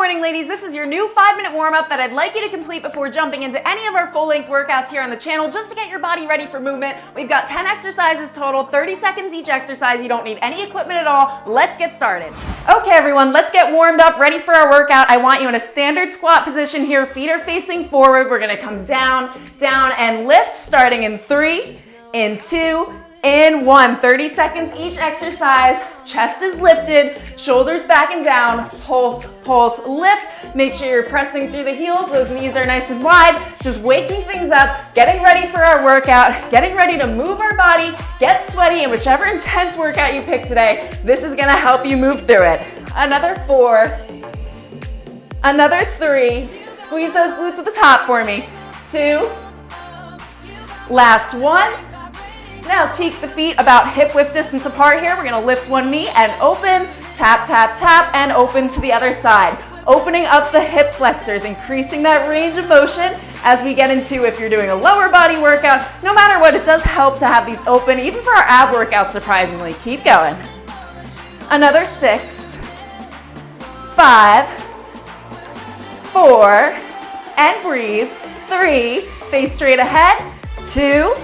morning, ladies. This is your new 5-minute warm-up that I'd like you to complete before jumping into any of our full-length workouts here on the channel, just to get your body ready for movement. We've got 10 exercises total, 30 seconds each exercise. You don't need any equipment at all. Let's get started. Okay, everyone, let's get warmed up, ready for our workout. I want you in a standard squat position here. Feet are facing forward. We're gonna come down, down, and lift, starting in 3, in 2, in 1. 30 seconds each exercise. Chest is lifted, shoulders back and down, pulse, pulse, lift. Make sure you're pressing through the heels. Those knees are nice and wide. Just waking things up, getting ready for our workout, getting ready to move our body, get sweaty in whichever intense workout you pick today. This is gonna help you move through it. Another 4, another 3. Squeeze those glutes at the top for me. 2, last 1. Now take the feet about hip width distance apart here. We're gonna lift one knee and open, tap, tap, tap, and open to the other side. Opening up the hip flexors, increasing that range of motion as we get into, if you're doing a lower body workout, no matter what, it does help to have these open, even for our ab workouts, surprisingly. Keep going. Another 6, 5, 4, and breathe. 3, face straight ahead. 2,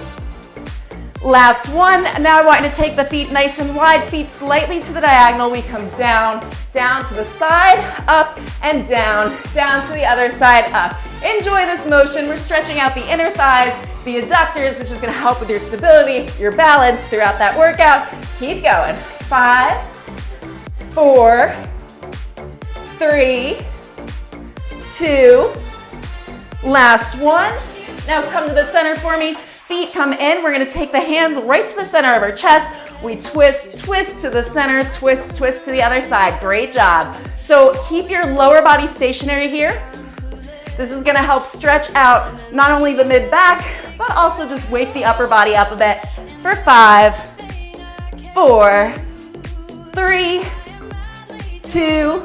last 1. Now I want you to take the feet nice and wide, feet slightly to the diagonal. We come down, down to the side, up, and down, down to the other side, up. Enjoy this motion. We're stretching out the inner thighs, the adductors, which is gonna help with your stability, your balance throughout that workout. Keep going. 5, 4, 3, 2, last 1. Now come to the center for me. Feet come in. We're gonna take the hands right to the center of our chest. We twist, twist to the center, twist, twist to the other side. Great job. So keep your lower body stationary here. This is gonna help stretch out not only the mid-back, but also just wake the upper body up a bit. For 5, 4, 3, 2,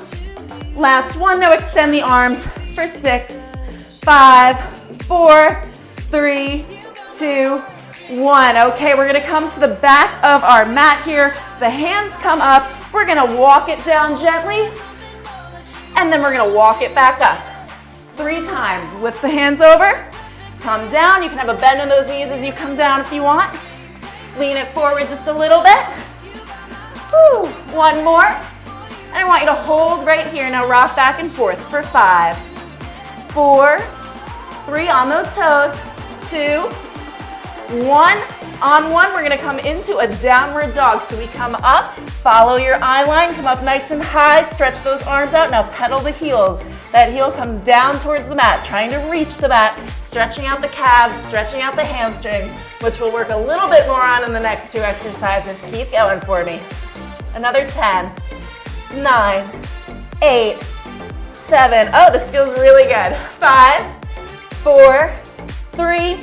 last 1. Now extend the arms for 6, 5, 4, 3, 2, 1. Okay, we're gonna come to the back of our mat here. The hands come up. We're gonna walk it down gently, and then we're gonna walk it back up. 3 times. Lift the hands over, come down. You can have a bend in those knees as you come down if you want. Lean it forward just a little bit. Woo. 1 more. And I want you to hold right here. Now rock back and forth for 5, 4, 3 on those toes, 2, 1. On 1, we're gonna come into a downward dog. So we come up, follow your eye line, come up nice and high, stretch those arms out. Now pedal the heels. That heel comes down towards the mat, trying to reach the mat, stretching out the calves, stretching out the hamstrings, which we'll work a little bit more on in the next 2 exercises. Keep going for me. Another 10, 9, 8, 7. Oh, this feels really good. 5, 4, 3,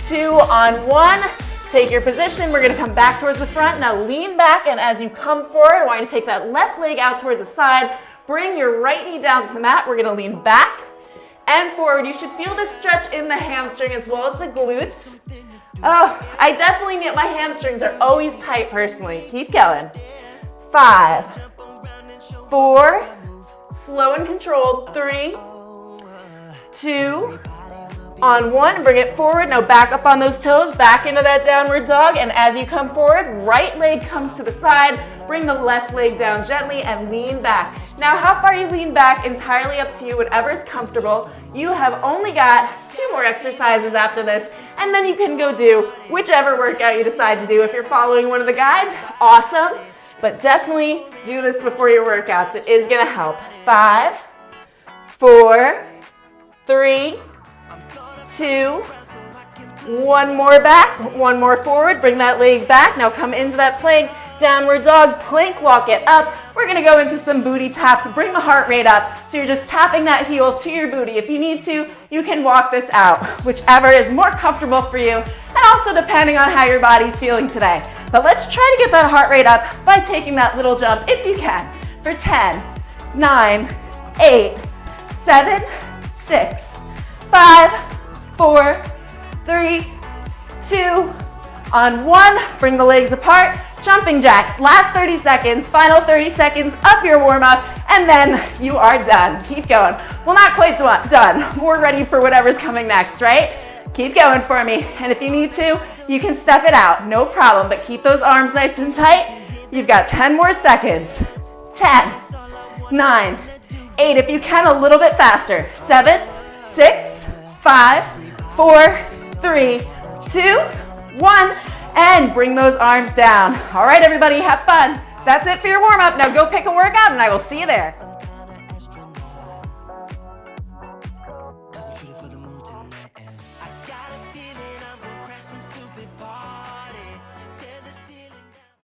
2, on 1. Take your position. We're gonna come back towards the front. Now lean back, and as you come forward, I want you to take that left leg out towards the side. Bring your right knee down to the mat. We're gonna lean back and forward. You should feel this stretch in the hamstring as well as the glutes. Oh, I definitely need, my hamstrings are always tight personally. Keep going. 5, 4, slow and controlled. 3, 2, on 1, bring it forward. Now back up on those toes, back into that downward dog. And as you come forward, right leg comes to the side. Bring the left leg down gently and lean back. Now how far you lean back, entirely up to you, whatever's comfortable. You have only got 2 more exercises after this, and then you can go do whichever workout you decide to do. If you're following one of the guides, awesome. But definitely do this before your workouts. It is gonna help. 5, 4, 3, 2, 1 more back, 1 more forward. Bring that leg back. Now come into that plank, downward dog, plank, walk it up. We're gonna go into some booty taps. Bring the heart rate up. So you're just tapping that heel to your booty. If you need to, you can walk this out, whichever is more comfortable for you, and also depending on how your body's feeling today. But let's try to get that heart rate up by taking that little jump if you can. For 10, 9, 8, 7, 6, 5, 4, 3, 2, on 1. Bring the legs apart. Jumping jacks, last 30 seconds, final 30 seconds of your warm-up, and then you are done. Keep going. Well, not quite done. We're ready for whatever's coming next, right? Keep going for me. And if you need to, you can step it out, no problem, but keep those arms nice and tight. You've got 10 more seconds. 10, 9, 8, if you can, a little bit faster. 7, 6, 5, 4, 3, 2, 1, and bring those arms down. All right, everybody, have fun. That's it for your warm-up. Now go pick a workout, and I will see you there.